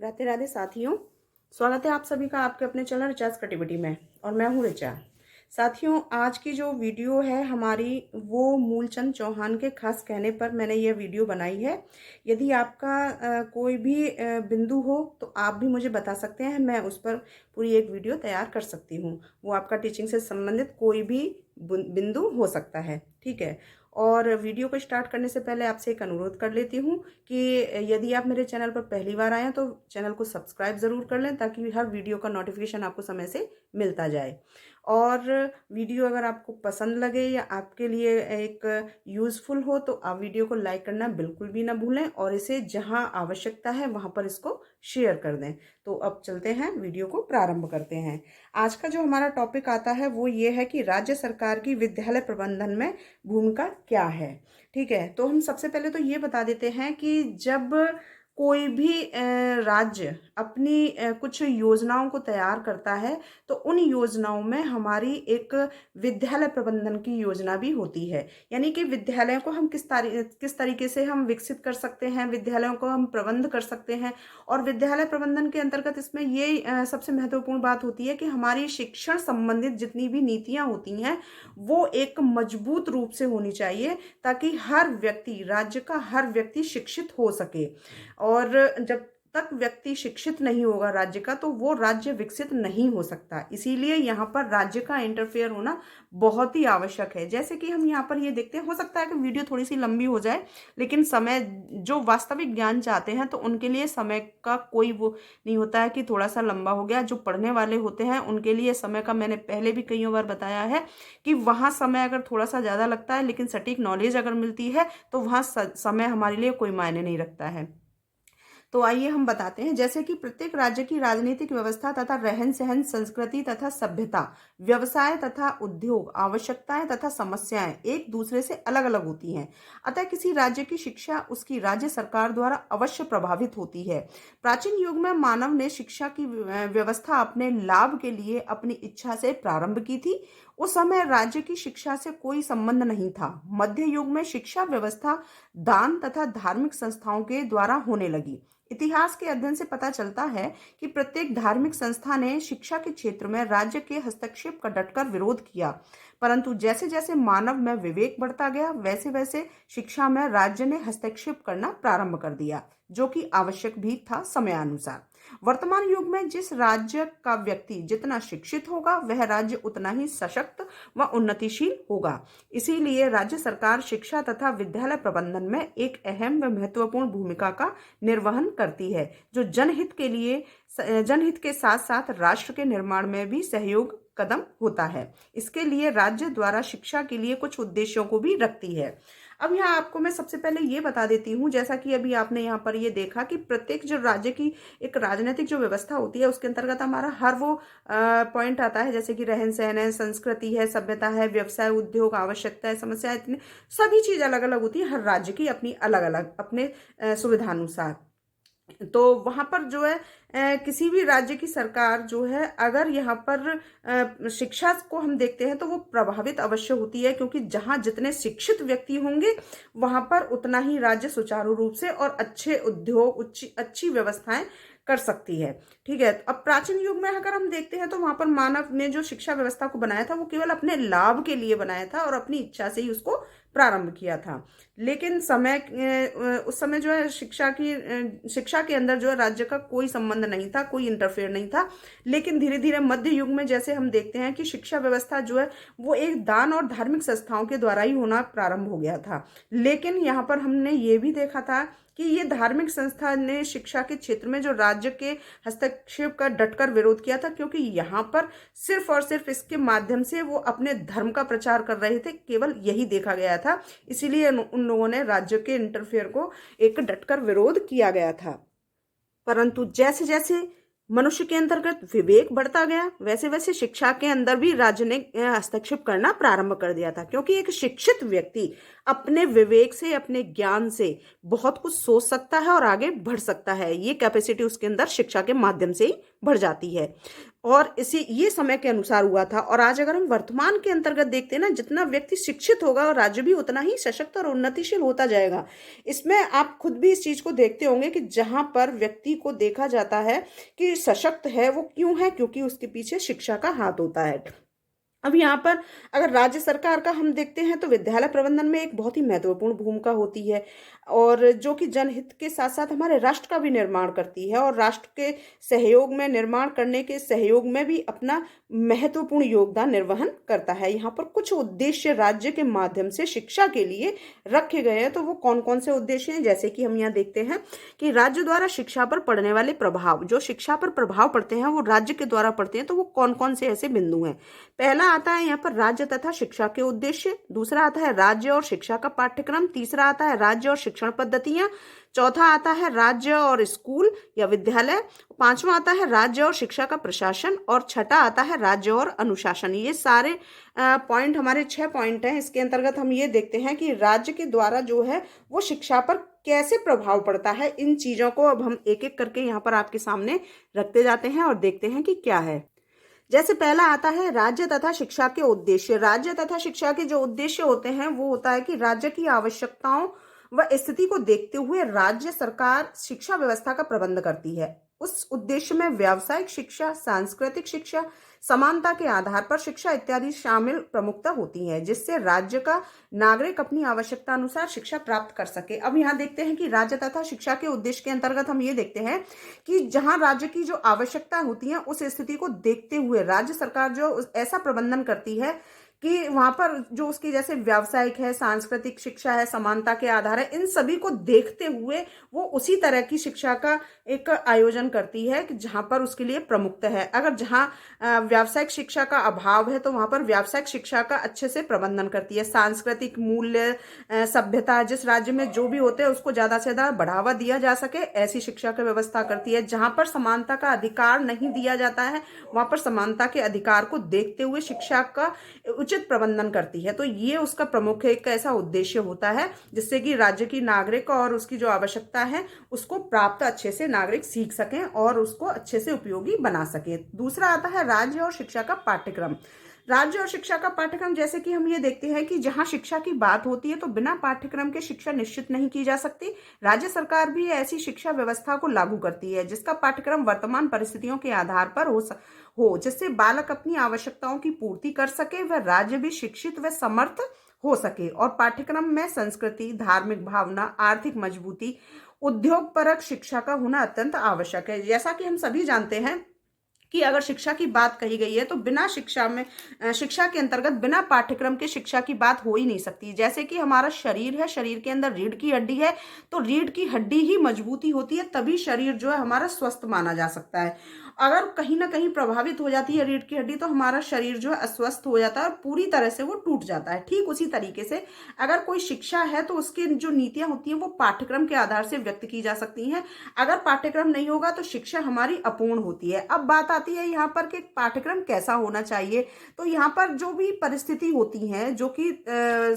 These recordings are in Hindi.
राधे राधे साथियों, स्वागत है आप सभी का आपके अपने चैनल रिचार्ज क्रिएटिविटी में। और मैं हूँ रिचा। साथियों, आज की जो वीडियो है हमारी वो मूलचंद चौहान के खास कहने पर मैंने ये वीडियो बनाई है। यदि आपका कोई भी बिंदु हो तो आप भी मुझे बता सकते हैं, मैं उस पर पूरी एक वीडियो तैयार कर सकती हूँ। वो आपका टीचिंग से संबंधित कोई भी बिंदु हो सकता है, ठीक है। और वीडियो को स्टार्ट करने से पहले आपसे एक अनुरोध कर लेती हूँ कि यदि आप मेरे चैनल पर पहली बार आए हैं तो चैनल को सब्सक्राइब ज़रूर कर लें, ताकि हर वीडियो का नोटिफिकेशन आपको समय से मिलता जाए। और वीडियो अगर आपको पसंद लगे या आपके लिए एक यूज़फुल हो तो आप वीडियो को लाइक करना बिल्कुल भी ना भूलें, और इसे जहां आवश्यकता है वहां पर इसको शेयर कर दें। तो अब चलते हैं, वीडियो को प्रारंभ करते हैं। आज का जो हमारा टॉपिक आता है वो ये है कि राज्य सरकार की विद्यालय प्रबंधन में भूमिका क्या है। ठीक है, तो हम सबसे पहले तो ये बता देते हैं कि जब कोई भी राज्य अपनी कुछ योजनाओं को तैयार करता है तो उन योजनाओं में हमारी एक विद्यालय प्रबंधन की योजना भी होती है। यानी कि विद्यालयों को हम किस तरीके से हम विकसित कर सकते हैं, विद्यालयों को हम प्रबंध कर सकते हैं। और विद्यालय प्रबंधन के अंतर्गत इसमें ये सबसे महत्वपूर्ण बात होती है कि हमारी शिक्षण संबंधित जितनी भी नीतियां होती हैं वो एक मजबूत रूप से होनी चाहिए, ताकि हर व्यक्ति, राज्य का हर व्यक्ति शिक्षित हो सके। और जब तक व्यक्ति शिक्षित नहीं होगा राज्य का, तो वो राज्य विकसित नहीं हो सकता। इसीलिए यहाँ पर राज्य का इंटरफेयर होना बहुत ही आवश्यक है। जैसे कि हम यहाँ पर ये देखते हैं, हो सकता है कि वीडियो थोड़ी सी लंबी हो जाए, लेकिन समय, जो वास्तविक ज्ञान चाहते हैं तो उनके लिए समय का कोई वो नहीं होता है कि थोड़ा सा लंबा हो गया। जो पढ़ने वाले होते हैं उनके लिए समय का, मैंने पहले भी कई बार बताया है कि वहाँ समय अगर थोड़ा सा ज़्यादा लगता है, लेकिन सटीक नॉलेज अगर मिलती है तो वहाँ समय हमारे लिए कोई मायने नहीं रखता है। तो आइए हम बताते हैं, जैसे कि प्रत्येक राज्य की राजनीतिक व्यवस्था तथा रहन सहन, संस्कृति तथा सभ्यता, व्यवसाय तथा उद्योग, आवश्यकताएं तथा समस्याएं एक दूसरे से अलग अलग होती हैं। अतः किसी राज्य की शिक्षा उसकी राज्य सरकार द्वारा अवश्य प्रभावित होती है। प्राचीन युग में मानव ने शिक्षा की व्यवस्था अपने लाभ के लिए अपनी इच्छा से प्रारंभ की थी। उस समय राज्य की शिक्षा से कोई संबंध नहीं था। मध्य युग में शिक्षा व्यवस्था दान तथा धार्मिक संस्थाओं के द्वारा होने लगी। इतिहास के अध्ययन से पता चलता है कि प्रत्येक धार्मिक संस्था ने शिक्षा के क्षेत्र में राज्य के हस्तक्षेप का डटकर विरोध किया। परंतु जैसे जैसे मानव में विवेक बढ़ता गया, वैसे वैसे शिक्षा में राज्य ने हस्तक्षेप करना प्रारंभ कर दिया, जो कि आवश्यक भी था समयानुसार। वर्तमान युग में जिस राज्य का व्यक्ति जितना शिक्षित होगा, वह राज्य उतना ही सशक्त व उन्नतिशील होगा। इसीलिए राज्य सरकार शिक्षा तथा विद्यालय प्रबंधन में एक अहम व महत्वपूर्ण भूमिका का निर्वहन करती है, जो जनहित के साथ साथ राष्ट्र के निर्माण में भी सहयोग कदम होता है। इसके लिए राज्य द्वारा शिक्षा के लिए कुछ उद्देश्यों को भी रखती है। अब यहाँ आपको मैं सबसे पहले ये बता देती हूँ, जैसा कि अभी आपने यहाँ पर ये देखा कि प्रत्येक जो राज्य की एक राजनीतिक जो व्यवस्था होती है उसके अंतर्गत हमारा हर वो पॉइंट आता है, जैसे कि रहन सहन है, संस्कृति है, सभ्यता है, व्यवसाय, उद्योग, आवश्यकता है, समस्या, इतने सभी चीज अलग अलग होती है, हर राज्य की अपनी अलग अलग अपने सुविधानुसार। तो वहां पर जो है किसी भी राज्य की सरकार जो है, अगर यहाँ पर शिक्षा को हम देखते हैं तो वो प्रभावित अवश्य होती है, क्योंकि जहां जितने शिक्षित व्यक्ति होंगे वहां पर उतना ही राज्य सुचारू रूप से और अच्छे उद्योग, अच्छी व्यवस्थाएं कर सकती है। ठीक है, अब प्राचीन युग में अगर हम देखते हैं तो वहां पर मानव ने जो शिक्षा व्यवस्था को बनाया था वो केवल अपने लाभ के लिए बनाया था और अपनी इच्छा से ही उसको प्रारंभ किया था। लेकिन उस समय जो है शिक्षा के अंदर जो है राज्य का कोई संबंध नहीं था, कोई इंटरफेयर नहीं था। लेकिन धीरे धीरे मध्य युग में जैसे हम देखते हैं कि शिक्षा व्यवस्था जो है वो एक दान और धार्मिक संस्थाओं के द्वारा ही होना प्रारंभ हो गया था। लेकिन यहाँ पर हमने ये भी देखा था कि ये धार्मिक संस्था ने शिक्षा के क्षेत्र में जो राज्य के हस्तक्षेप का डटकर विरोध किया था, क्योंकि यहाँ पर सिर्फ और सिर्फ इसके माध्यम से वो अपने धर्म का प्रचार कर रहे थे, केवल यही देखा गया था। इसीलिए उन लोगों ने राज्य के इंटरफेयर को एक डटकर विरोध किया गया था। परंतु जैसे जैसे मनुष्य के अंतर्गत विवेक बढ़ता गया, वैसे वैसे शिक्षा के अंदर भी राज्य ने हस्तक्षेप करना प्रारंभ कर दिया था, क्योंकि एक शिक्षित व्यक्ति अपने विवेक से, अपने ज्ञान से बहुत कुछ सोच सकता है और आगे बढ़ सकता है। ये कैपेसिटी उसके अंदर शिक्षा के माध्यम से ही बढ़ जाती है। और इसी ये समय के अनुसार हुआ था। और आज अगर हम वर्तमान के अंतर्गत देखते हैं ना, जितना व्यक्ति शिक्षित होगा और राज्य भी उतना ही सशक्त और उन्नतिशील होता जाएगा। इसमें आप खुद भी इस चीज को देखते होंगे कि जहां पर व्यक्ति को देखा जाता है कि सशक्त है, वो क्यों है? क्योंकि उसके पीछे शिक्षा का हाथ होता है। अब यहाँ पर अगर राज्य सरकार का हम देखते हैं तो विद्यालय प्रबंधन में एक बहुत ही महत्वपूर्ण भूमिका होती है, और जो कि जनहित के साथ साथ हमारे राष्ट्र का भी निर्माण करती है, और राष्ट्र के सहयोग में, निर्माण करने के सहयोग में भी अपना महत्वपूर्ण योगदान निर्वहन करता है। यहाँ पर कुछ उद्देश्य राज्य के माध्यम से शिक्षा के लिए रखे गए हैं। तो वो कौन कौन से उद्देश्य हैं? जैसे कि हम यहाँ देखते हैं कि राज्य द्वारा शिक्षा पर पड़ने वाले प्रभाव, जो शिक्षा पर प्रभाव पड़ते हैं वो राज्य के द्वारा पड़ते हैं। तो वो कौन कौन से ऐसे बिंदु हैं? पहला आता है यहाँ पर राज्य तथा शिक्षा के उद्देश्य, दूसरा आता है राज्य और शिक्षा का पाठ्यक्रम, तीसरा आता है राज्य और शिक्षण पद्धतियां, चौथा आता है राज्य और स्कूल या विद्यालय, पांचवा आता है राज्य और शिक्षा का प्रशासन, और छठा आता है राज्य और अनुशासन। ये सारे पॉइंट हमारे 6 पॉइंट हैं। इसके अंतर्गत हम ये देखते हैं कि राज्य के द्वारा जो है वो शिक्षा पर कैसे प्रभाव पड़ता है। इन चीजों को अब हम एक एक करके यहाँ पर आपके सामने रखते जाते हैं और देखते हैं कि क्या है। जैसे पहला आता है राज्य तथा शिक्षा के उद्देश्य। राज्य तथा शिक्षा के जो उद्देश्य होते हैं वो होता है कि राज्य की आवश्यकताओं व स्थिति को देखते हुए राज्य सरकार शिक्षा व्यवस्था का प्रबंध करती है। उस उद्देश्य में व्यावसायिक शिक्षा, सांस्कृतिक शिक्षा, समानता के आधार पर शिक्षा इत्यादि शामिल प्रमुखता होती है, जिससे राज्य का नागरिक अपनी आवश्यकता अनुसार शिक्षा प्राप्त कर सके। अब यहाँ देखते हैं कि राज्य तथा शिक्षा के उद्देश्य के अंतर्गत हम ये देखते हैं कि जहां राज्य की जो आवश्यकता होती है उस स्थिति को देखते हुए राज्य सरकार जो ऐसा प्रबंधन करती है कि वहां पर जो उसकी जैसे व्यावसायिक है, सांस्कृतिक शिक्षा है, समानता के आधार है, इन सभी को देखते हुए वो उसी तरह की शिक्षा का एक आयोजन करती है कि जहां पर उसके लिए प्रमुखता है। अगर जहां व्यावसायिक शिक्षा का अभाव है तो वहां पर व्यावसायिक शिक्षा का अच्छे से प्रबंधन करती है। सांस्कृतिक मूल्य, सभ्यता जिस राज्य में जो भी होते हैं उसको ज्यादा से ज्यादा बढ़ावा दिया जा सके, ऐसी शिक्षा की व्यवस्था करती है। जहां पर समानता का अधिकार नहीं दिया जाता है वहां पर समानता के अधिकार को देखते हुए शिक्षा का उचित प्रबंधन करती है। तो ये उसका प्रमुख एक ऐसा उद्देश्य होता है जिससे कि राज्य की नागरिक और उसकी जो आवश्यकता है उसको प्राप्त अच्छे से नागरिक सीख सकें और उसको अच्छे से उपयोगी बना सके। दूसरा आता है राज्य और शिक्षा का पाठ्यक्रम। राज्य और शिक्षा का पाठ्यक्रम, जैसे कि हम ये देखते हैं कि जहां शिक्षा की बात होती है तो बिना पाठ्यक्रम के शिक्षा निश्चित नहीं की जा सकती। राज्य सरकार भी ऐसी शिक्षा व्यवस्था को लागू करती है जिसका पाठ्यक्रम वर्तमान परिस्थितियों के आधार पर हो जिससे बालक अपनी आवश्यकताओं की पूर्ति कर सके व राज्य भी शिक्षित व समर्थ हो सके। और पाठ्यक्रम में संस्कृति, धार्मिक भावना, आर्थिक मजबूती, उद्योग परक शिक्षा का होना अत्यंत आवश्यक है। जैसा कि हम सभी जानते हैं कि अगर शिक्षा की बात कही गई है तो बिना शिक्षा में, शिक्षा के अंतर्गत बिना पाठ्यक्रम के शिक्षा की बात हो ही नहीं सकती। जैसे कि हमारा शरीर है, शरीर के अंदर रीढ़ की हड्डी है, तो रीढ़ की हड्डी ही मजबूती होती है तभी शरीर जो है हमारा स्वस्थ माना जा सकता है। अगर कहीं ना कहीं प्रभावित हो जाती है रीढ़ की हड्डी तो हमारा शरीर जो है अस्वस्थ हो जाता है और पूरी तरह से वो टूट जाता है। ठीक उसी तरीके से अगर कोई शिक्षा है तो उसकी जो नीतियां होती हैं वो पाठ्यक्रम के आधार से व्यक्त की जा सकती हैं। अगर पाठ्यक्रम नहीं होगा तो शिक्षा हमारी अपूर्ण होती है। अब बात आती है यहाँ पर कि पाठ्यक्रम कैसा होना चाहिए। तो यहाँ पर जो भी परिस्थिति होती हैं, जो कि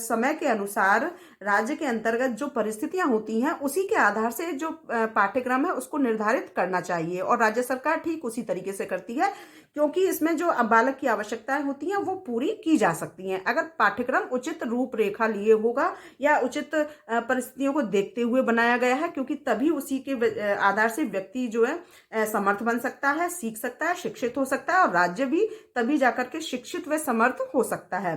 समय के अनुसार राज्य के अंतर्गत जो परिस्थितियां होती हैं उसी के आधार से जो पाठ्यक्रम है उसको निर्धारित करना चाहिए, और राज्य सरकार ठीक उसी तरीके से करती है क्योंकि इसमें जो बालक की आवश्यकताएं होती हैं वो पूरी की जा सकती हैं अगर पाठ्यक्रम उचित रूपरेखा लिए होगा या उचित परिस्थितियों को देखते हुए बनाया गया है, क्योंकि तभी उसी के आधार से व्यक्ति जो है समर्थ बन सकता है, सीख सकता है, शिक्षित हो सकता है, और राज्य भी तभी जाकर के शिक्षित व समर्थ हो सकता है।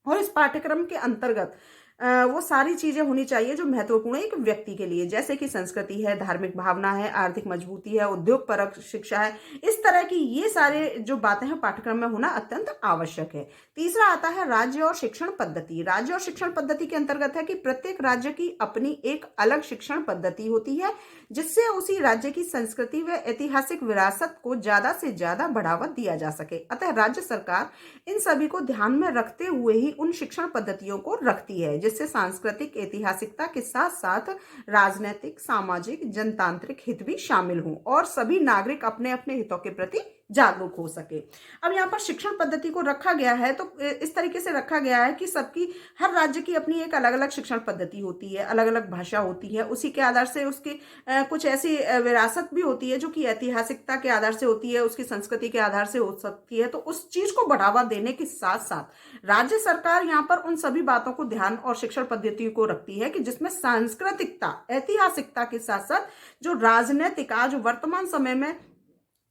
और इस पाठ्यक्रम के अंतर्गत वो सारी चीजें होनी चाहिए जो महत्वपूर्ण है एक व्यक्ति के लिए, जैसे कि संस्कृति है, धार्मिक भावना है, आर्थिक मजबूती है, उद्योग परक शिक्षा है। इस तरह की ये सारे जो बातें हैं पाठ्यक्रम में होना अत्यंत आवश्यक है। तीसरा आता है राज्य और शिक्षण पद्धति। राज्य और शिक्षण पद्धति के अंतर्गत है कि प्रत्येक राज्य की अपनी एक अलग शिक्षण पद्धति होती है जिससे उसी राज्य की संस्कृति व ऐतिहासिक विरासत को ज्यादा से ज्यादा बढ़ावा दिया जा सके। अतः राज्य सरकार इन सभी को ध्यान में रखते हुए ही उन शिक्षण पद्धतियों को रखती है जिससे सांस्कृतिक ऐतिहासिकता के साथ साथ राजनीतिक, सामाजिक, जनतांत्रिक हित भी शामिल हों और सभी नागरिक अपने अपने हितों के प्रति जागरूक हो सके। अब यहाँ पर शिक्षण पद्धति को रखा गया है तो इस तरीके से रखा गया है कि सबकी, हर राज्य की अपनी एक अलग अलग शिक्षण पद्धति होती है, अलग अलग भाषा होती है, उसी के आधार से उसकी कुछ ऐसी विरासत भी होती है जो कि ऐतिहासिकता के आधार से होती है, उसकी संस्कृति के आधार से हो सकती है। तो उस चीज को बढ़ावा देने के साथ साथ राज्य सरकार यहाँ पर उन सभी बातों को ध्यान और शिक्षण पद्धतियों को रखती है कि जिसमें सांस्कृतिकता, ऐतिहासिकता के साथ साथ जो राजनीतिक, आज वर्तमान समय में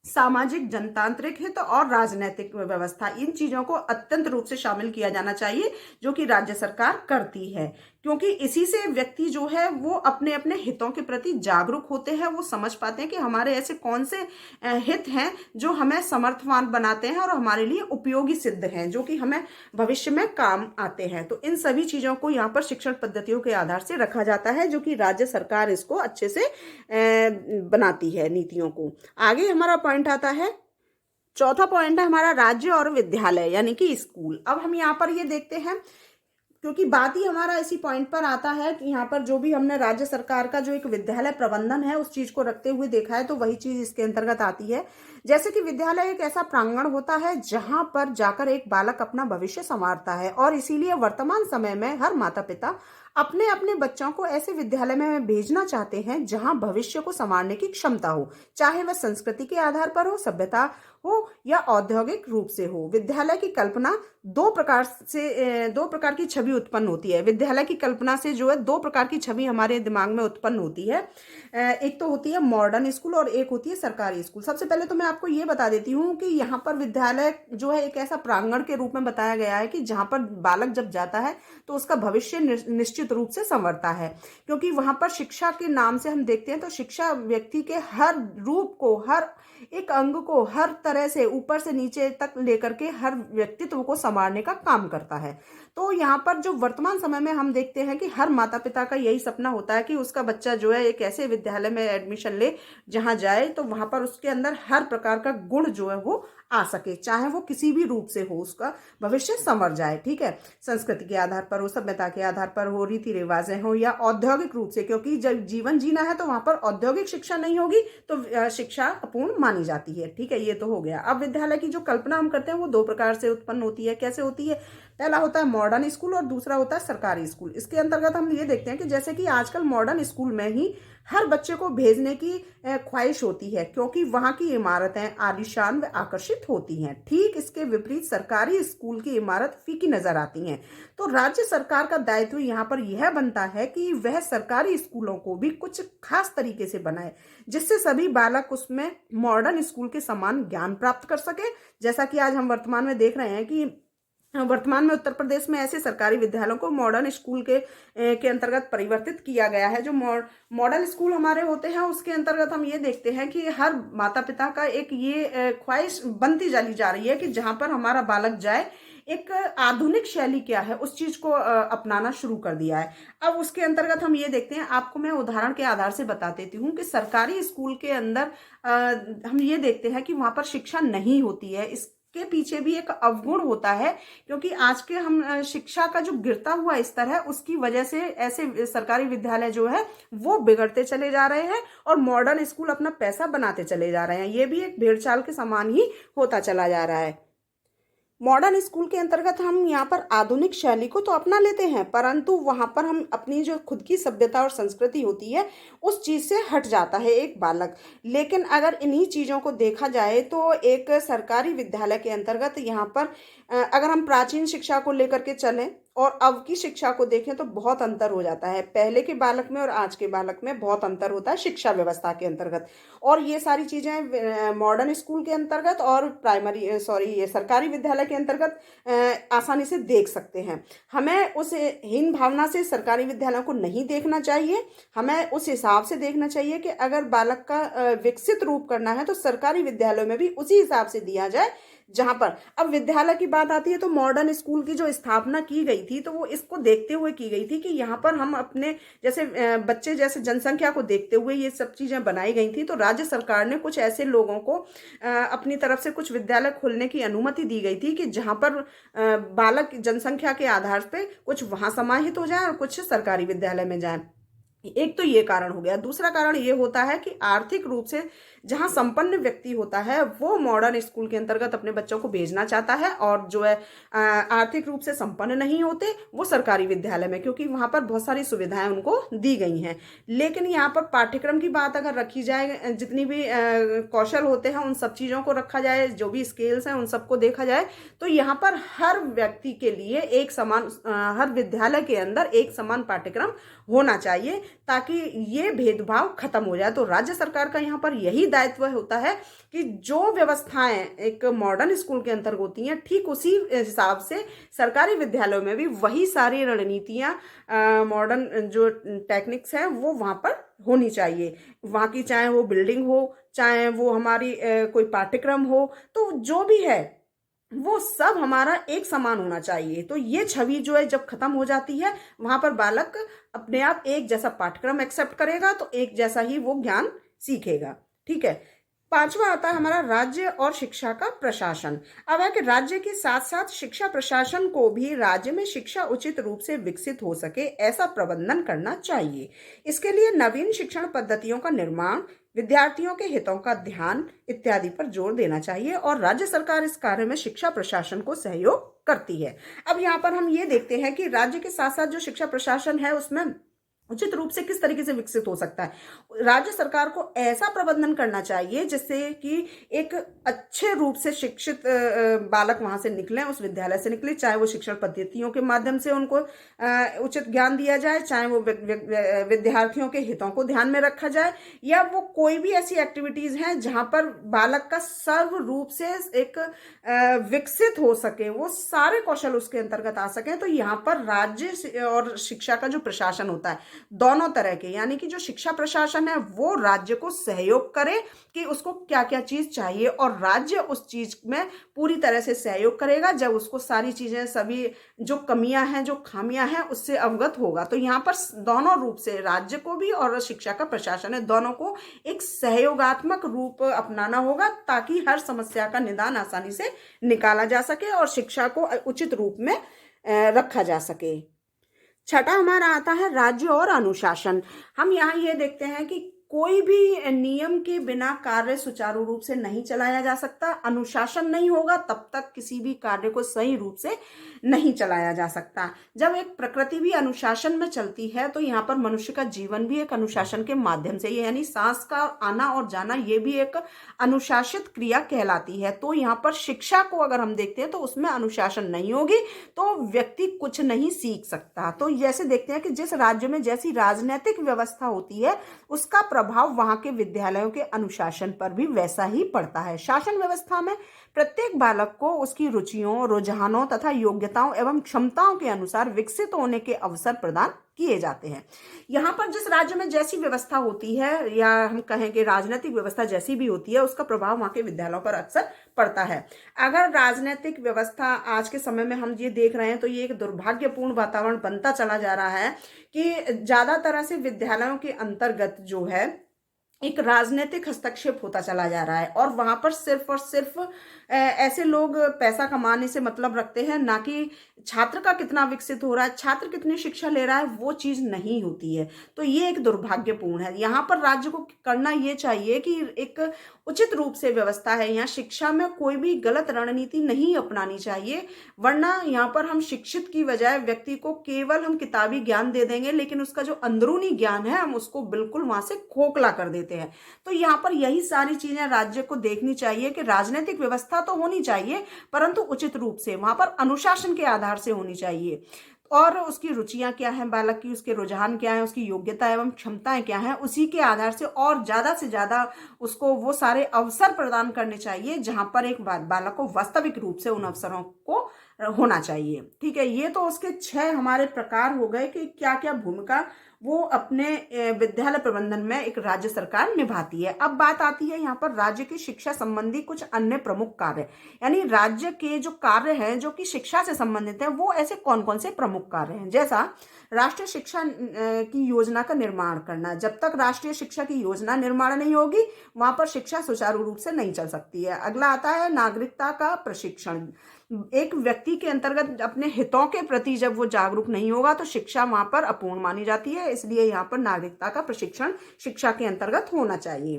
सामाजिक, जनतांत्रिक हित और राजनीतिक व्यवस्था, इन चीजों को अत्यंत रूप से शामिल किया जाना चाहिए, जो कि राज्य सरकार करती है। क्योंकि इसी से व्यक्ति जो है वो अपने अपने हितों के प्रति जागरूक होते हैं, वो समझ पाते हैं कि हमारे ऐसे कौन से हित हैं जो हमें समर्थवान बनाते हैं और हमारे लिए उपयोगी सिद्ध हैं, जो कि हमें भविष्य में काम आते हैं। तो इन सभी चीजों को यहाँ पर शिक्षण पद्धतियों के आधार से रखा जाता है, जो कि राज्य सरकार इसको अच्छे से बनाती है नीतियों को। आगे हमारा पॉइंट आता है, चौथा पॉइंट है हमारा राज्य और विद्यालय यानी कि स्कूल। अब हम यहाँ पर ये देखते हैं, क्योंकि बात ही हमारा इसी पॉइंट पर आता है कि यहाँ पर जो भी हमने राज्य सरकार का जो एक विद्यालय प्रबंधन है उस चीज को रखते हुए देखा है, तो वही चीज इसके अंतर्गत आती है। जैसे कि विद्यालय एक ऐसा प्रांगण होता है जहां पर जाकर एक बालक अपना भविष्य संवारता है, और इसीलिए वर्तमान समय में हर माता पिता अपने अपने बच्चों को ऐसे विद्यालय में भेजना चाहते हैं जहां भविष्य को संवारने की क्षमता हो, चाहे वह संस्कृति के आधार पर हो, सभ्यता हो या औद्योगिक रूप से हो। विद्यालय की कल्पना दो प्रकार की छवि उत्पन्न होती है। विद्यालय की कल्पना से जो है दो प्रकार की छवि हमारे दिमाग में उत्पन्न होती है। एक तो होती है मॉडर्न स्कूल और एक होती है सरकारी स्कूल। सबसे पहले तो मैं आपको ये बता देती हूँ कि यहाँ पर विद्यालय जो है एक ऐसा प्रांगण के रूप में बताया गया है कि जहाँ पर बालक जब जाता है तो उसका भविष्य निश्चित रूप से संवरता है, क्योंकि वहां पर शिक्षा के नाम से हम देखते हैं तो शिक्षा व्यक्ति के हर रूप को, हर एक अंग को, हर तरह से ऊपर से नीचे तक लेकर के हर व्यक्तित्व को संवारने का काम करता है। तो यहाँ पर जो वर्तमान समय में हम देखते हैं कि हर माता पिता का यही सपना होता है कि उसका बच्चा जो है एक ऐसे विद्यालय में एडमिशन ले जहां जाए तो वहां पर उसके अंदर हर प्रकार का गुण जो है वो आ सके, चाहे वो किसी भी रूप से हो, उसका भविष्य संवर जाए। ठीक है, संस्कृति के आधार पर हो, सभ्यता के आधार पर हो, रीति रिवाजें हो या औद्योगिक रूप से, क्योंकि जब जीवन जीना है तो वहां पर औद्योगिक शिक्षा नहीं होगी तो शिक्षा अपूर्ण मानी जाती है। ठीक है, ये तो हो गया। अब विद्यालय की जो कल्पना हम करते हैं वो दो प्रकार से उत्पन्न होती है। कैसे होती है? पहला होता है मॉडर्न स्कूल और दूसरा होता है सरकारी स्कूल। इसके अंतर्गत हम ये देखते हैं कि जैसे कि आजकल मॉडर्न स्कूल में ही हर बच्चे को भेजने की ख्वाहिश होती है, क्योंकि वहां की इमारतें आलीशान व आकर्षित होती हैं। ठीक इसके विपरीत सरकारी स्कूल की इमारत फीकी नजर आती हैं। तो राज्य सरकार का दायित्व यहाँ पर यह बनता है कि वह सरकारी स्कूलों को भी कुछ खास तरीके से बनाए, जिससे सभी बालक उसमें मॉडर्न स्कूल के समान ज्ञान प्राप्त कर सके। जैसा कि आज हम वर्तमान में देख रहे हैं कि वर्तमान में उत्तर प्रदेश में ऐसे सरकारी विद्यालयों को मॉडर्न स्कूल के अंतर्गत परिवर्तित किया गया है। जो मॉडर्न स्कूल हमारे होते हैं उसके अंतर्गत हम ये देखते हैं कि हर माता पिता का एक ये ख्वाहिश बनती चली जा रही है कि जहां पर हमारा बालक जाए, एक आधुनिक शैली क्या है उस चीज को अपनाना शुरू कर दिया है। अब उसके अंतर्गत हम ये देखते हैं, आपको मैं उदाहरण के आधार से बता देती हूँ कि सरकारी स्कूल के अंदर हम ये देखते हैं कि वहां पर शिक्षा नहीं होती है। के पीछे भी एक अवगुण होता है, क्योंकि आज के हम शिक्षा का जो गिरता हुआ स्तर है उसकी वजह से ऐसे सरकारी विद्यालय जो है वो बिगड़ते चले जा रहे हैं और मॉडर्न स्कूल अपना पैसा बनाते चले जा रहे हैं। ये भी एक भेड़चाल के समान ही होता चला जा रहा है। मॉडर्न स्कूल के अंतर्गत हम यहाँ पर आधुनिक शैली को तो अपना लेते हैं, परंतु वहां पर हम अपनी जो खुद की सभ्यता और संस्कृति होती है उस चीज से हट जाता है एक बालक। लेकिन अगर इन्हीं चीजों को देखा जाए तो एक सरकारी विद्यालय के अंतर्गत यहाँ पर अगर हम प्राचीन शिक्षा को लेकर के चलें और अब की शिक्षा को देखें तो बहुत अंतर हो जाता है। पहले के बालक में और आज के बालक में बहुत अंतर होता है शिक्षा व्यवस्था के अंतर्गत। और ये सारी चीजें मॉडर्न स्कूल के अंतर्गत और ये सरकारी विद्यालय के अंतर्गत आसानी से देख सकते हैं। हमें उस हीन भावना से सरकारी विद्यालयों को नहीं देखना चाहिए, हमें उस हिसाब से देखना चाहिए कि अगर बालक का विकसित रूप करना है तो सरकारी विद्यालयों में भी उसी हिसाब से दिया जाए। जहां पर अब विद्यालय की बात आती है तो मॉडर्न स्कूल की जो स्थापना की गई थी तो वो इसको देखते हुए की गई थी कि यहाँ पर हम अपने जैसे बच्चे जैसे जनसंख्या को देखते हुए ये सब चीजें बनाई गई थी। तो राज्य सरकार ने कुछ ऐसे लोगों को अपनी तरफ से कुछ विद्यालय खोलने की अनुमति दी गई थी कि जहां पर बालक जनसंख्या के आधार पर कुछ वहां समाहित हो जाए और कुछ सरकारी विद्यालय में जाए। एक तो ये कारण हो गया। दूसरा कारण ये होता है कि आर्थिक रूप से जहां संपन्न व्यक्ति होता है वो मॉडर्न स्कूल के अंतर्गत अपने बच्चों को भेजना चाहता है, और जो है आर्थिक रूप से संपन्न नहीं होते वो सरकारी विद्यालय में, क्योंकि वहां पर बहुत सारी सुविधाएं उनको दी गई हैं। लेकिन यहाँ पर पाठ्यक्रम की बात अगर रखी जाए, जितनी भी कौशल होते हैं उन सब चीज़ों को रखा जाए, जो भी स्किल्स हैं उन सबको देखा जाए, तो यहाँ पर हर व्यक्ति के लिए एक समान, हर विद्यालय के अंदर एक समान पाठ्यक्रम होना चाहिए, ताकि ये भेदभाव खत्म हो जाए। तो राज्य सरकार का यहाँ पर यही दायित्व होता है कि जो व्यवस्थाएं एक मॉडर्न स्कूल के अंतर्गत होती हैं, ठीक उसी हिसाब से सरकारी विद्यालयों में भी वही सारी रणनीतियां, मॉडर्न जो टेक्निक्स हैं वो वहाँ पर होनी चाहिए। वहाँ की चाहे वो बिल्डिंग हो, चाहे वो हमारी कोई पाठ्यक्रम हो, तो जो भी है वो सब हमारा एक समान होना चाहिए। तो ये छवि जो है जब खत्म हो जाती है, वहां पर बालक अपने आप एक जैसा पाठ्यक्रम एक्सेप्ट करेगा, तो एक जैसा ही वो ज्ञान सीखेगा। ठीक है। पांचवा आता है हमारा राज्य और शिक्षा का प्रशासन। अब है कि राज्य के साथ साथ शिक्षा प्रशासन को भी राज्य में शिक्षा उचित रूप से विकसित हो सके ऐसा प्रबंधन करना चाहिए। इसके लिए नवीन शिक्षण पद्धतियों का निर्माण, विद्यार्थियों के हितों का ध्यान इत्यादि पर जोर देना चाहिए, और राज्य सरकार इस कार्य में शिक्षा प्रशासन को सहयोग करती है। अब यहाँ पर हम ये देखते हैं कि राज्य के साथ साथ जो शिक्षा प्रशासन है उसमें उचित रूप से किस तरीके से विकसित हो सकता है। राज्य सरकार को ऐसा प्रबंधन करना चाहिए जिससे कि एक अच्छे रूप से शिक्षित बालक वहां से निकले, उस विद्यालय से निकले, चाहे वो शिक्षण पद्धतियों के माध्यम से उनको उचित ज्ञान दिया जाए, चाहे वो विद्यार्थियों के हितों को ध्यान में रखा जाए, या वो कोई भी ऐसी एक्टिविटीज हैं जहां पर बालक का सर्व रूप से एक विकसित हो सके, वो सारे कौशल उसके अंतर्गत आ सके। तो यहाँ पर राज्य और शिक्षा का जो प्रशासन होता है दोनों तरह के, यानी कि जो शिक्षा प्रशासन है वो राज्य को सहयोग करे कि उसको क्या क्या चीज चाहिए, और राज्य उस चीज में पूरी तरह से सहयोग करेगा जब उसको सारी चीजें, सभी जो कमियां हैं, जो खामियां हैं, उससे अवगत होगा। तो यहाँ पर दोनों रूप से राज्य को भी और शिक्षा का प्रशासन है, दोनों को एक सहयोगात्मक रूप अपनाना होगा, ताकि हर समस्या का निदान आसानी से निकाला जा सके और शिक्षा को उचित रूप में रखा जा सके। छठा हमारा आता है राज्य और अनुशासन। हम यहाँ ये देखते हैं कि कोई भी नियम के बिना कार्य सुचारू रूप से नहीं चलाया जा सकता। अनुशासन नहीं होगा तब तक किसी भी कार्य को सही रूप से नहीं चलाया जा सकता। जब एक प्रकृति भी अनुशासन में चलती है तो यहाँ पर मनुष्य का जीवन भी एक अनुशासन के माध्यम से, यानी सांस का आना और जाना, ये भी एक अनुशासित क्रिया कहलाती है। तो यहाँ पर शिक्षा को अगर हम देखते हैं तो उसमें अनुशासन नहीं होगी तो व्यक्ति कुछ नहीं सीख सकता। तो जैसे देखते हैं कि जिस राज्य में जैसी राजनीतिक व्यवस्था होती है उसका प्रभाव वहां के विद्यालयों के अनुशासन पर भी वैसा ही पड़ता है। शासन व्यवस्था में प्रत्येक बालक को उसकी रुचियों, रुझानों तथा योग्यताओं एवं क्षमताओं के अनुसार विकसित होने के अवसर प्रदान किए जाते हैं। यहाँ पर जिस राज्य में जैसी व्यवस्था होती है, या हम कहें कि राजनीतिक व्यवस्था जैसी भी होती है, उसका प्रभाव वहाँ के विद्यालयों पर अक्सर पड़ता है। अगर राजनीतिक व्यवस्था आज के समय में हम ये देख रहे हैं तो ये एक दुर्भाग्यपूर्ण वातावरण बनता चला जा रहा है कि ज्यादा तरह से विद्यालयों के अंतर्गत जो है एक राजनीतिक हस्तक्षेप होता चला जा रहा है, और वहां पर सिर्फ और सिर्फ ऐसे लोग पैसा कमाने से मतलब रखते हैं, ना कि छात्र का कितना विकसित हो रहा है, छात्र कितनी शिक्षा ले रहा है, वो चीज नहीं होती है। तो ये एक दुर्भाग्यपूर्ण है। यहाँ पर राज्य को करना ये चाहिए कि एक उचित रूप से व्यवस्था है, यहाँ शिक्षा में कोई भी गलत रणनीति नहीं अपनानी चाहिए, वरना यहाँ पर हम शिक्षित की बजाय व्यक्ति को केवल हम किताबी ज्ञान दे देंगे, लेकिन उसका जो अंदरूनी ज्ञान है हम उसको बिल्कुल वहां से खोखला कर देते हैं। तो यहाँ पर यही सारी चीजें राज्य को देखनी चाहिए कि राजनीतिक व्यवस्था तो होनी चाहिए परंतु उचित रूप से, वहां पर अनुशासन के आधार से होनी चाहिए, और उसकी रुचियां क्या हैं बालक की, उसके रुझान क्या है, उसकी योग्यता एवं क्षमताएं क्या हैं, उसी के आधार से और ज्यादा से ज्यादा उसको वो सारे अवसर प्रदान करने चाहिए जहां पर एक बालक को वास्तविक रूप से उन अवसरों को होना चाहिए। ठीक है, ये तो उसके 6 हमारे प्रकार हो गए कि क्या क्या भूमिका वो अपने विद्यालय प्रबंधन में एक राज्य सरकार निभाती है। अब बात आती है यहाँ पर राज्य की शिक्षा संबंधी कुछ अन्य प्रमुख कार्य, यानी राज्य के जो कार्य हैं जो कि शिक्षा से संबंधित है, वो ऐसे कौन कौन से प्रमुख कार्य हैं। जैसा राष्ट्रीय शिक्षा की योजना का निर्माण करना। जब तक राष्ट्रीय शिक्षा की योजना निर्माण नहीं होगी वहां पर शिक्षा सुचारू रूप से नहीं चल सकती है। अगला आता है नागरिकता का प्रशिक्षण। एक व्यक्ति के अंतर्गत अपने हितों के प्रति जब वो जागरूक नहीं होगा तो शिक्षा वहां पर अपूर्ण मानी जाती है, इसलिए यहाँ पर नागरिकता का प्रशिक्षण शिक्षा के अंतर्गत होना चाहिए।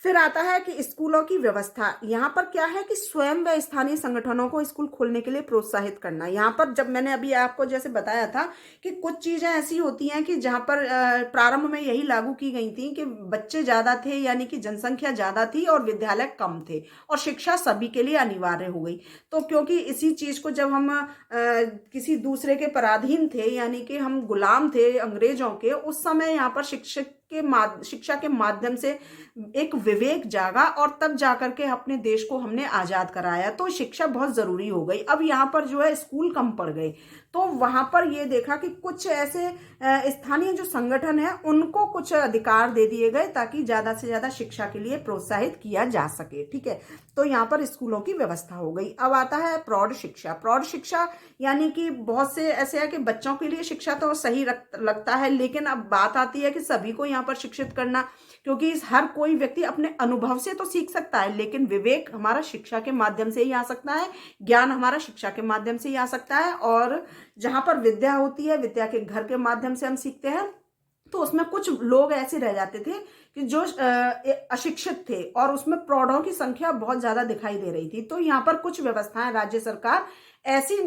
फिर आता है कि स्कूलों की व्यवस्था। यहाँ पर क्या है कि स्वयं व स्थानीय संगठनों को स्कूल खोलने के लिए प्रोत्साहित करना। यहाँ पर जब मैंने अभी आपको जैसे बताया था कि कुछ चीजें ऐसी होती हैं कि जहाँ पर प्रारंभ में यही लागू की गई थी कि बच्चे ज्यादा थे, यानी कि जनसंख्या ज्यादा थी और विद्यालय कम थे और शिक्षा सभी के लिए अनिवार्य हो गई। तो क्योंकि इसी चीज को जब हम किसी दूसरे के पराधीन थे, यानी कि हम गुलाम थे अंग्रेजों के, उस समय यहाँ पर शिक्षा के माध्यम से एक विवेक जागा और तब जाकर के अपने देश को हमने आजाद कराया। तो शिक्षा बहुत जरूरी हो गई। अब यहाँ पर जो है स्कूल कम पड़ गए, तो वहां पर ये देखा कि कुछ ऐसे स्थानीय जो संगठन है उनको कुछ अधिकार दे दिए गए ताकि ज्यादा से ज्यादा शिक्षा के लिए प्रोत्साहित किया जा सके। ठीक है, तो यहाँ पर स्कूलों की व्यवस्था हो गई। अब आता है प्रौढ़ शिक्षा। प्रौढ़ शिक्षा यानी कि बहुत से ऐसे है कि बच्चों के लिए शिक्षा तो सही लगता है, लेकिन अब बात आती है कि सभी को यहाँ पर शिक्षित करना, क्योंकि हर कोई व्यक्ति अपने अनुभव से तो सीख सकता है, लेकिन विवेक हमारा शिक्षा के माध्यम से ही आ सकता है, ज्ञान हमारा शिक्षा के माध्यम से ही आ सकता है। और जहां पर विद्या होती है, विद्या के घर के माध्यम से हम सीखते हैं, तो उसमें कुछ लोग ऐसे रह जाते थे कि जो अशिक्षित थे और उसमें प्रौढ़ों की संख्या बहुत ज्यादा दिखाई दे रही थी। तो यहाँ पर कुछ व्यवस्थाएं राज्य सरकार ऐसी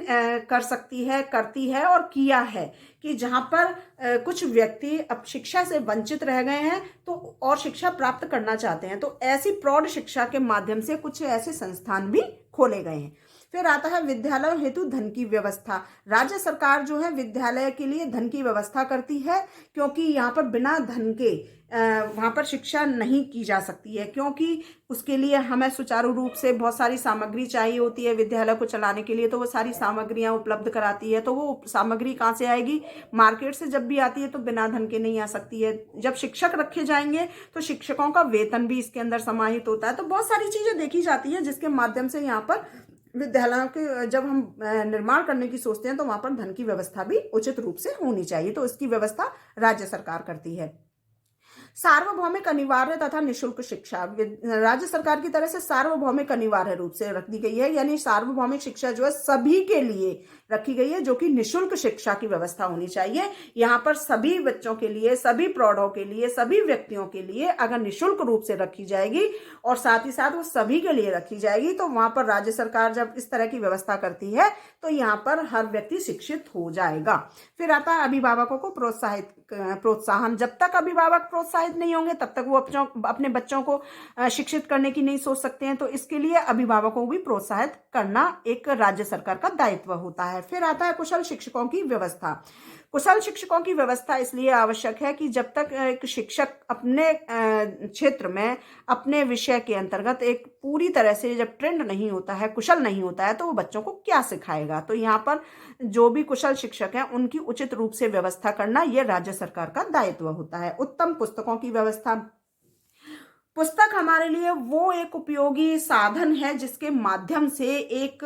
कर सकती है, करती है और किया है कि जहां पर कुछ व्यक्ति अब शिक्षा से वंचित रह गए हैं तो और शिक्षा प्राप्त करना चाहते हैं, तो ऐसी प्रौढ़ शिक्षा के माध्यम से कुछ ऐसे संस्थान भी खोले गए हैं। फिर आता है विद्यालय हेतु धन की व्यवस्था। राज्य सरकार जो है विद्यालय के लिए धन की व्यवस्था करती है, क्योंकि यहाँ पर बिना धन के वहां पर शिक्षा नहीं की जा सकती है, क्योंकि उसके लिए हमें सुचारू रूप से बहुत सारी सामग्री चाहिए होती है विद्यालय को चलाने के लिए। तो वो सारी सामग्रियां उपलब्ध कराती है। तो वो सामग्री कहाँ से आएगी? मार्केट से जब भी आती है तो बिना धन के नहीं आ सकती है। जब शिक्षक रखे जाएंगे तो शिक्षकों का वेतन भी इसके अंदर समाहित होता है। तो बहुत सारी चीजें देखी जाती है जिसके माध्यम से यहाँ पर विद्यालयों के जब हम निर्माण करने की सोचते हैं तो वहां पर धन की व्यवस्था भी उचित रूप से होनी चाहिए। तो इसकी व्यवस्था राज्य सरकार करती है। सार्वभौमिक अनिवार्य तथा निशुल्क शिक्षा। राज्य सरकार की तरफ से सार्वभौमिक अनिवार्य रूप से रख दी गई है, यानी सार्वभौमिक शिक्षा जो है सभी के लिए रखी गई है, जो कि निशुल्क शिक्षा की व्यवस्था होनी चाहिए। यहाँ पर सभी बच्चों के लिए, सभी प्रौढ़ों के लिए, सभी व्यक्तियों के लिए अगर निशुल्क रूप से रखी जाएगी और साथ ही साथ वो सभी के लिए रखी जाएगी, तो वहां पर राज्य सरकार जब इस तरह की व्यवस्था करती है तो यहाँ पर हर व्यक्ति शिक्षित हो जाएगा। फिर आता है अभिभावकों को प्रोत्साहन। जब तक अभिभावक प्रोत्साहित नहीं होंगे तब तक वो अपने बच्चों को शिक्षित करने की नहीं सोच सकते हैं। तो इसके लिए अभिभावकों को भी प्रोत्साहित करना एक राज्य सरकार का दायित्व होता है। फिर आता है कुशल शिक्षकों की व्यवस्था। कुशल शिक्षकों की व्यवस्था इसलिए आवश्यक है कि जब तक एक शिक्षक अपने क्षेत्र में अपने विषय के अंतर्गत एक पूरी तरह से जब ट्रेंड नहीं होता है, कुशल नहीं होता है, तो वो बच्चों को क्या सिखाएगा। तो यहाँ पर जो भी कुशल शिक्षक हैं उनकी उचित रूप से व्यवस्था करना यह राज्य सरकार का दायित्व होता है। उत्तम पुस्तकों की व्यवस्था। पुस्तक हमारे लिए वो एक उपयोगी साधन है जिसके माध्यम से एक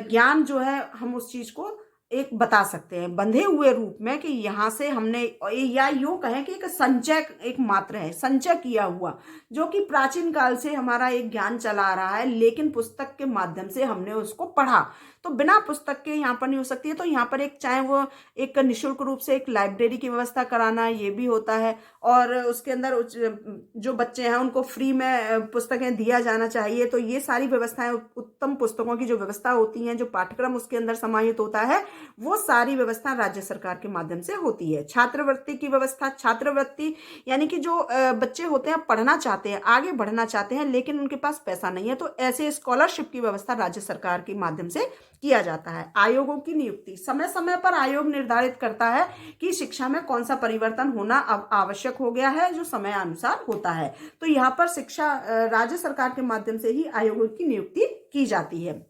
ज्ञान जो है हम उस चीज को एक बता सकते हैं बंधे हुए रूप में, कि यहाँ से हमने, या यूं कहें कि एक संचय एक मात्र है, संचय किया हुआ, जो कि प्राचीन काल से हमारा एक ज्ञान चला आ रहा है, लेकिन पुस्तक के माध्यम से हमने उसको पढ़ा। तो बिना पुस्तक के यहाँ पर नहीं हो सकती है। तो यहाँ पर एक चाहे वो एक निःशुल्क रूप से एक लाइब्रेरी की व्यवस्था कराना, ये भी होता है, और उसके अंदर जो बच्चे हैं उनको फ्री में पुस्तकें दिया जाना चाहिए। तो ये सारी व्यवस्थाएं, उत्तम पुस्तकों की जो व्यवस्था होती हैं, जो पाठ्यक्रम उसके अंदर समाहित होता है, वो सारी व्यवस्था राज्य सरकार के माध्यम से होती है। छात्रवृत्ति की व्यवस्था। छात्रवृत्ति यानी कि जो बच्चे होते हैं पढ़ना चाहते हैं, आगे बढ़ना चाहते हैं, लेकिन उनके पास पैसा नहीं है, तो ऐसे स्कॉलरशिप की व्यवस्था राज्य सरकार के माध्यम से किया जाता है। आयोगों की नियुक्ति। समय समय पर आयोग निर्धारित करता है कि शिक्षा में कौन सा परिवर्तन होना अब आवश्यक हो गया है, जो समय अनुसार होता है। तो यहाँ पर शिक्षा राज्य सरकार के माध्यम से ही आयोगों की नियुक्ति की जाती है।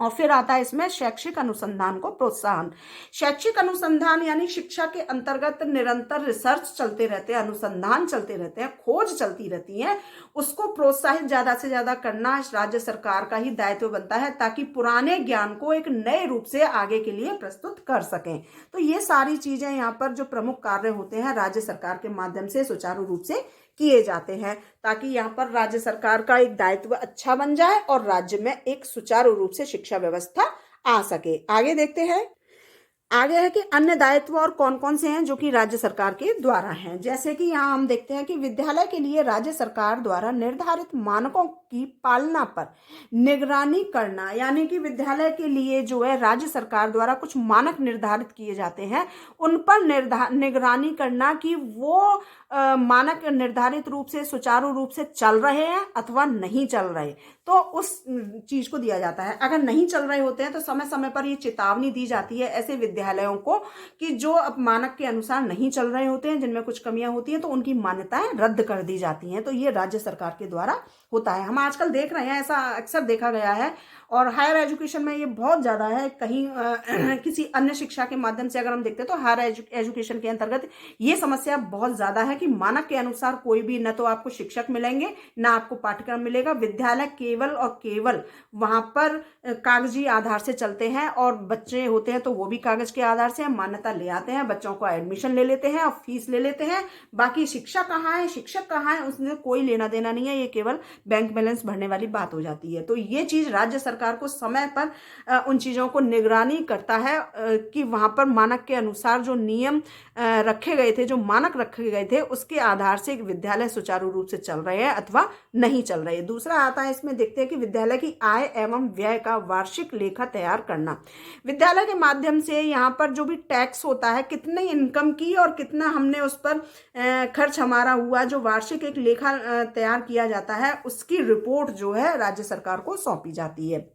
और फिर आता है इसमें शैक्षिक अनुसंधान को प्रोत्साहन। शैक्षिक अनुसंधान यानी शिक्षा के अंतर्गत निरंतर रिसर्च चलते रहते हैं, अनुसंधान चलते रहते हैं, खोज चलती रहती है, उसको प्रोत्साहित ज्यादा से ज्यादा करना राज्य सरकार का ही दायित्व बनता है, ताकि पुराने ज्ञान को एक नए रूप से आगे के लिए प्रस्तुत कर सकें। तो ये सारी चीजें यहाँ पर जो प्रमुख कार्य होते हैं राज्य सरकार के माध्यम से सुचारू रूप से किए जाते हैं, ताकि यहाँ पर राज्य सरकार का एक दायित्व अच्छा बन जाए और राज्य में एक सुचारू रूप से शिक्षा व्यवस्था आ सके। आगे देखते हैं। आगे है कि अन्य दायित्व और कौन कौन से हैं जो कि राज्य सरकार के द्वारा हैं। जैसे कि यहाँ हम देखते हैं कि विद्यालय के लिए राज्य सरकार द्वारा निर्धारित मानकों की पालना पर निगरानी करना, यानी कि विद्यालय के लिए जो है राज्य सरकार द्वारा कुछ मानक निर्धारित किए जाते हैं, उन पर निगरानी करना कि वो मानक निर्धारित रूप से सुचारू रूप से चल रहे हैं अथवा नहीं चल रहे, तो उस चीज को दिया जाता है। अगर नहीं चल रहे होते हैं तो समय समय पर ये चेतावनी दी जाती है ऐसे विद्यालयों को कि जो अब मानक के अनुसार नहीं चल रहे होते हैं, जिनमें कुछ कमियां होती हैं, तो उनकी मान्यताएं रद्द कर दी जाती हैं। तो ये राज्य सरकार के द्वारा होता है। हम आजकल देख रहे हैं, ऐसा अक्सर देखा गया है और हायर एजुकेशन में ये बहुत ज्यादा है। कहीं किसी अन्य शिक्षा के माध्यम से अगर हम देखते हैं तो हायर एजुकेशन के अंतर्गत ये समस्या बहुत ज्यादा है कि मानक के अनुसार कोई भी, न तो आपको शिक्षक मिलेंगे न आपको पाठ्यक्रम मिलेगा। विद्यालय केवल और केवल वहां पर कागजी आधार से चलते हैं और बच्चे होते हैं तो वो भी कागज के आधार से मान्यता ले आते हैं, बच्चों को एडमिशन ले लेते हैं और फीस ले लेते हैं। बाकी शिक्षा कहाँ है, शिक्षक कहाँ है, उसने कोई लेना देना नहीं है। ये केवल बैंक बैलेंस भरने वाली बात हो जाती है। तो ये चीज राज्य सरकार को समय पर उन चीजों को निगरानी करता है कि वहां पर मानक के अनुसार जो नियम रखे गए थे, जो मानक रखे गए थे, उसके आधार से विद्यालय सुचारू रूप से चल रहे हैं अथवा नहीं चल रहे। दूसरा आता है, इसमें देखते हैं कि विद्यालय की आय एवं व्यय का वार्षिक लेखा तैयार करना। विद्यालय के माध्यम से यहाँ पर जो भी टैक्स होता है, कितनी इनकम की और कितना हमने उस पर खर्च हमारा हुआ, जो वार्षिक एक लेखा तैयार किया जाता है, उसकी रिपोर्ट जो है राज्य सरकार को सौंपी जाती है।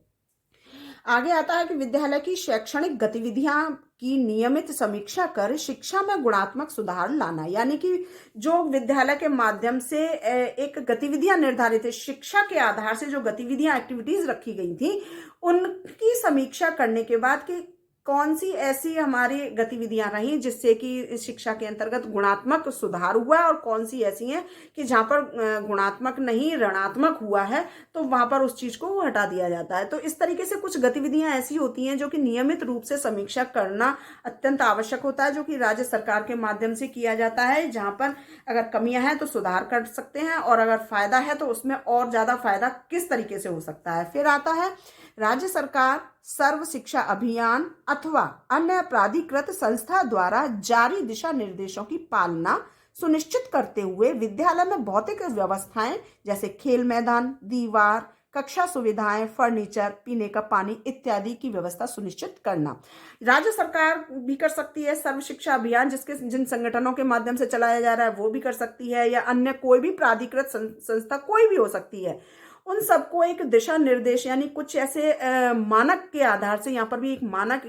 आगे आता है कि विद्यालय की शैक्षणिक गतिविधियां की नियमित समीक्षा कर शिक्षा में गुणात्मक सुधार लाना, यानी कि जो विद्यालय के माध्यम से एक गतिविधियां निर्धारित है, शिक्षा के आधार से जो गतिविधियां एक्टिविटीज रखी गई थी, उनकी समीक्षा करने के बाद कि कौन सी ऐसी हमारी गतिविधियां रही जिससे कि शिक्षा के अंतर्गत गुणात्मक सुधार हुआ और कौन सी ऐसी हैं कि जहां पर गुणात्मक नहीं ऋणात्मक हुआ है, तो वहां पर उस चीज को हटा दिया जाता है। तो इस तरीके से कुछ गतिविधियां ऐसी होती हैं जो कि नियमित रूप से समीक्षा करना अत्यंत आवश्यक होता है, जो कि राज्य सरकार के माध्यम से किया जाता है। जहां पर अगर कमियां हैं तो सुधार कर सकते हैं और अगर फायदा है तो उसमें और ज्यादा फायदा किस तरीके से हो सकता है। फिर आता है राज्य सरकार सर्व शिक्षा अभियान अथवा अन्य प्राधिकृत संस्था द्वारा जारी दिशा निर्देशों की पालना सुनिश्चित करते हुए विद्यालय में भौतिक व्यवस्थाएं जैसे खेल मैदान, दीवार, कक्षा सुविधाएं, फर्नीचर, पीने का पानी इत्यादि की व्यवस्था सुनिश्चित करना। राज्य सरकार भी कर सकती है सर्व शिक्षा अभियान, जिन संगठनों के माध्यम से चलाया जा रहा है वो भी कर सकती है, या अन्य कोई भी प्राधिकृत संस्था कोई भी हो सकती है। उन सबको एक दिशा निर्देश यानी कुछ ऐसे मानक के आधार से, यहाँ पर भी एक मानक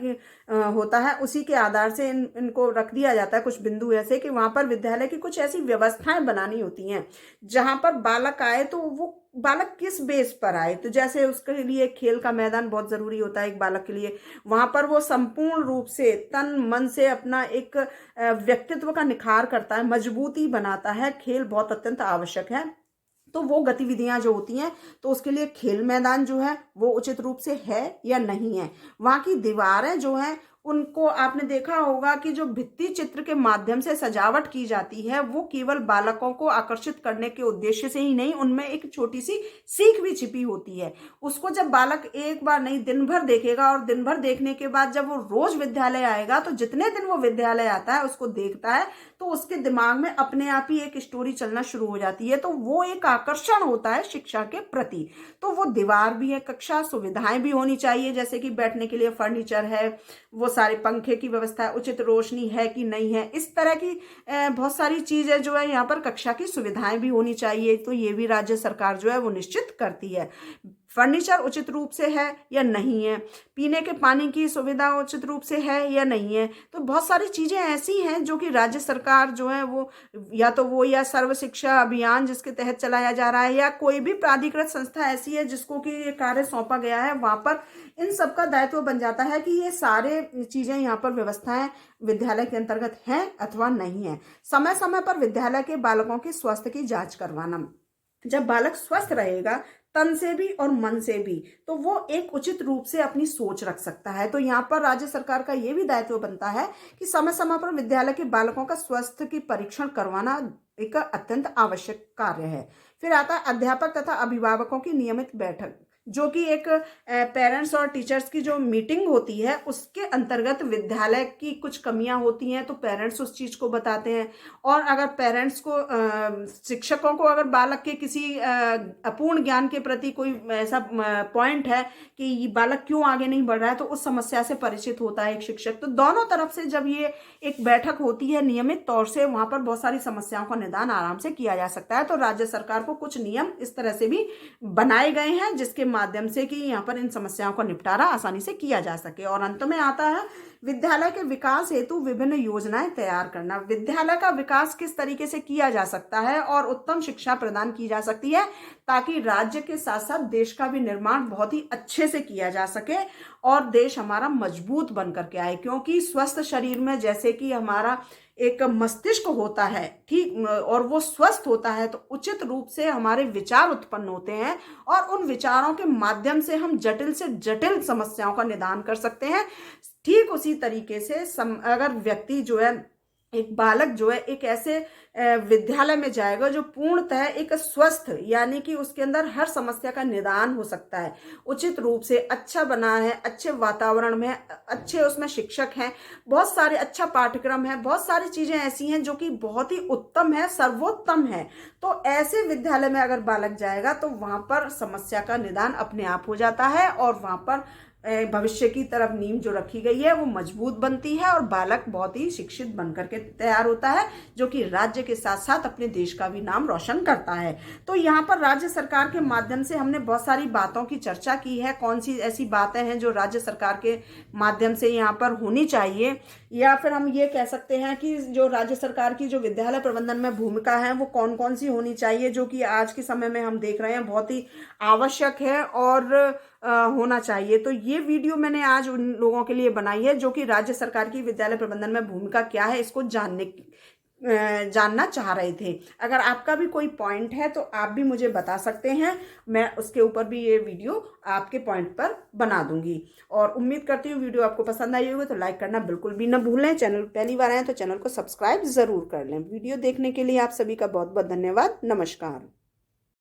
होता है, उसी के आधार से इनको रख दिया जाता है। कुछ बिंदु ऐसे कि वहां पर विद्यालय की कुछ ऐसी व्यवस्थाएं बनानी होती हैं जहां पर बालक आए तो वो बालक किस बेस पर आए। तो जैसे उसके लिए खेल का मैदान बहुत जरूरी होता है एक बालक के लिए, वहां पर वो संपूर्ण रूप से तन मन से अपना एक व्यक्तित्व का निखार करता है, मजबूती बनाता है। खेल बहुत अत्यंत आवश्यक है। तो वो गतिविधियां जो होती हैं, तो उसके लिए खेल मैदान जो है वो उचित रूप से है या नहीं है। वहां की दीवारें जो हैं उनको आपने देखा होगा कि जो भित्ति चित्र के माध्यम से सजावट की जाती है वो केवल बालकों को आकर्षित करने के उद्देश्य से ही नहीं, उनमें एक छोटी सी सीख भी छिपी होती है। उसको जब बालक एक बार नहीं दिन भर देखेगा और दिन भर देखने के बाद जब वो रोज विद्यालय आएगा, तो जितने दिन वो विद्यालय आता है उसको देखता है तो उसके दिमाग में अपने आप ही एक स्टोरी चलना शुरू हो जाती है। तो वो एक आकर्षण होता है शिक्षा के प्रति। तो वो दीवार भी है, कक्षा सुविधाएं भी होनी चाहिए, जैसे कि बैठने के लिए फर्नीचर है, वो सारे पंखे की व्यवस्था है, उचित रोशनी है कि नहीं है, इस तरह की बहुत सारी चीजें जो है यहाँ पर कक्षा की सुविधाएं भी होनी चाहिए। तो ये भी राज्य सरकार जो है वो निश्चित करती है। फर्नीचर उचित रूप से है या नहीं है, पीने के पानी की सुविधा उचित रूप से है या नहीं है। तो बहुत सारी चीजें ऐसी हैं जो कि राज्य सरकार जो है वो या सर्व शिक्षा अभियान जिसके तहत चलाया जा रहा है, या कोई भी प्राधिकृत संस्था ऐसी है जिसको कि ये कार्य सौंपा गया है, वहां पर इन सबका दायित्व बन जाता है कि ये सारे चीजें यहाँ पर व्यवस्थाएं विद्यालय के अंतर्गत हैं अथवा नहीं है। समय समय पर विद्यालय के बालकों के स्वास्थ्य की जांच करवाना। जब बालक स्वस्थ रहेगा तन से भी और मन से भी, तो वो एक उचित रूप से अपनी सोच रख सकता है। तो यहाँ पर राज्य सरकार का ये भी दायित्व बनता है कि समय समय पर विद्यालय के बालकों का स्वास्थ्य की परीक्षण करवाना एक अत्यंत आवश्यक कार्य है। फिर आता है अध्यापक तथा अभिभावकों की नियमित बैठक। जो कि एक पेरेंट्स और टीचर्स की जो मीटिंग होती है उसके अंतर्गत विद्यालय की कुछ कमियां होती हैं तो पेरेंट्स उस चीज़ को बताते हैं। और अगर पेरेंट्स को शिक्षकों को अगर बालक के किसी अपूर्ण ज्ञान के प्रति कोई ऐसा पॉइंट है कि ये बालक क्यों आगे नहीं बढ़ रहा है तो उस समस्या से परिचित होता है एक शिक्षक। तो दोनों तरफ से जब ये एक बैठक होती है नियमित तौर से, वहां पर बहुत सारी समस्याओं का निदान आराम से किया जा सकता है। तो राज्य सरकार को कुछ नियम इस तरह से भी बनाए गए हैं जिसके माध्यम से कि यहाँ पर इन समस्याओं का निपटारा आसानी से किया जा सके। और अंत में आता है विद्यालय के विकास हेतु विभिन्न योजनाएं तैयार करना। विद्यालय का विकास किस तरीके से किया जा सकता है और उत्तम शिक्षा प्रदान की जा सकती है ताकि राज्य के साथ साथ देश का भी निर्माण बहुत ही अच्छे से किया जा सके और देश हमारा मजबूत बन करके आए। क्योंकि स्वस्थ शरीर में जैसे कि हमारा एक मस्तिष्क होता है, ठीक, और वो स्वस्थ होता है तो उचित रूप से हमारे विचार उत्पन्न होते हैं और उन विचारों के माध्यम से हम जटिल से जटिल समस्याओं का निदान कर सकते हैं। ठीक उसी तरीके से अगर व्यक्ति जो है, एक बालक जो है एक ऐसे विद्यालय में जाएगा जो पूर्णतः एक स्वस्थ, यानी कि उसके अंदर हर समस्या का निदान हो सकता है, उचित रूप से अच्छा बना है, अच्छे वातावरण में, अच्छे उसमें शिक्षक हैं, बहुत सारे अच्छा पाठ्यक्रम है, बहुत सारी चीजें ऐसी हैं जो कि बहुत ही उत्तम है, सर्वोत्तम है। तो ऐसे विद्यालय में अगर बालक जाएगा तो वहां पर समस्या का निदान अपने आप हो जाता है और वहां पर भविष्य की तरफ नींव जो रखी गई है वो मजबूत बनती है और बालक बहुत ही शिक्षित बनकर के तैयार होता है जो कि राज्य के साथ साथ अपने देश का भी नाम रोशन करता है। तो यहाँ पर राज्य सरकार के माध्यम से हमने बहुत सारी बातों की चर्चा की है। कौन सी ऐसी बातें हैं जो राज्य सरकार के माध्यम से यहाँ पर होनी चाहिए, या फिर हम ये कह सकते हैं कि जो राज्य सरकार की जो विद्यालय प्रबंधन में भूमिका है वो कौन कौन सी होनी चाहिए, जो कि आज के समय में हम देख रहे हैं बहुत ही आवश्यक है और होना चाहिए। तो ये वीडियो मैंने आज उन लोगों के लिए बनाई है जो कि राज्य सरकार की विद्यालय प्रबंधन में भूमिका क्या है इसको जानना चाह रहे थे। अगर आपका भी कोई पॉइंट है तो आप भी मुझे बता सकते हैं, मैं उसके ऊपर भी ये वीडियो आपके पॉइंट पर बना दूंगी। और उम्मीद करती हूँ वीडियो आपको पसंद आई होगी तो लाइक करना बिल्कुल भी न भूलें। चैनल पहली बार आए तो चैनल को सब्सक्राइब जरूर कर लें। वीडियो देखने के लिए आप सभी का बहुत बहुत धन्यवाद। नमस्कार।